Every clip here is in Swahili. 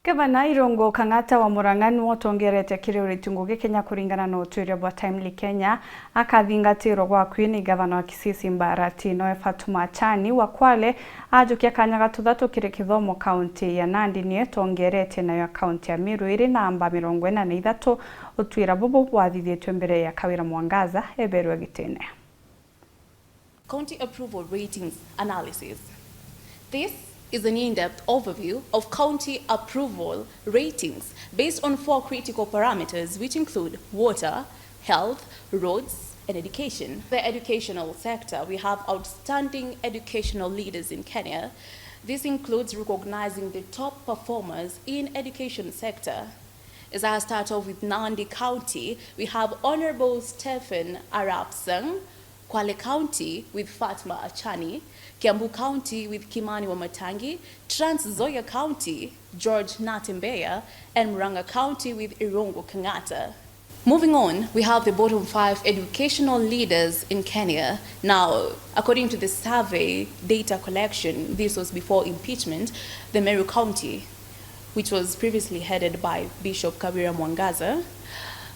Gavana Irungu Kang'ata wa Murang'a otongerete Ûruti Ngûgî Kenya kuringana na utuire bwa Timely Kenya akathingatirwo gwakuo ni gavana wa Kisii Mbarati noe Fatuma Achani wa Kwale ajukia kanya gatuthatu kiri kithomo kaunti ya Nandi ni tongerete nayo kaunti ya Meru iri namba 43 utuira bubu bwathithitwe mbere ya Kawira Mwangaza eberwe gitene. County approval ratings analysis. This is an in-depth overview of county approval ratings based on 4 critical parameters which include water, health, roads, and education. The educational sector, we have outstanding educational leaders in Kenya. This includes recognizing the top performers in education sector. As I start off with Nandi County, we have Honorable Stephen Arapsang, Kwale County with Fatuma Achani, Kiambu County with Kimani Wamatangi, Trans-Nzoia County, George Natembeya, and Murang'a County with Irungu Kang'ata. Moving on, we have the bottom 5 educational leaders in Kenya. Now, according to the survey data collection, this was before impeachment, the Meru County, which was previously headed by Bishop Kawira Mwangaza,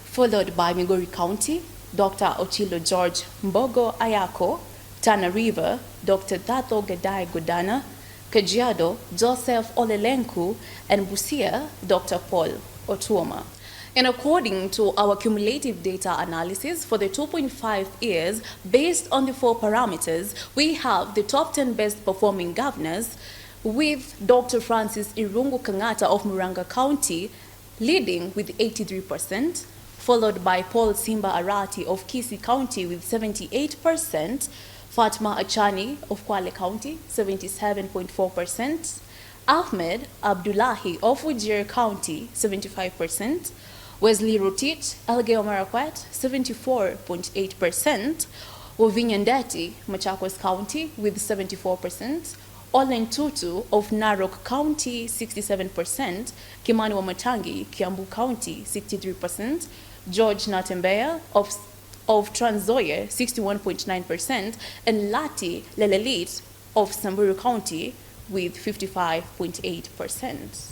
followed by Migori County, Dr. Ochilo George Mbogo Ayako, Tana River, Dr. Thato Gedai Godana, Kajiado, Joseph Olelenku, and Busia, Dr. Paul Otuoma. And according to our cumulative data analysis for the 2.5 years, based on the 4 parameters, we have the top 10 best performing governors, with Dr. Francis Irungu Kang'ata of Murang'a County leading with 83%, followed by Paul Simba Arati of Kisii County with 78%, Fatuma Achani of Kwale County, 77.4%, Ahmed Abdullahi of Wajir County, 75%, Wesley Rotich, Elgeyo Marakwet, 74.8%, Wavinyandeti, Machakos County with 74%, Olen Tutu of Narok County, 67%, Kimani Wamatangi, Kiambu County, 63%, George Natembeya of Trans-Nzoia, 61.9%, and Lati Lelelit of Samburu County with 55.8%.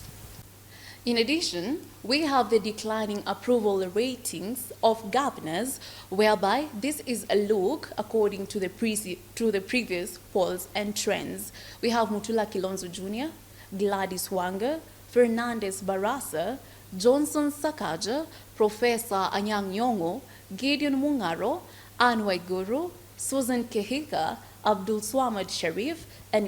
In addition, we have the declining approval ratings of governors, whereby this is a look according to the previous polls and trends. We have Mutula Kilonzo Jr., Gladys Wanga, Fernandez Barasa, Johnson Sakaja, Professor Anyang' Nyong'o, Gideon Mungaro, Anne Waiguru, Susan Kehika, Abdul Swamad Sharif, and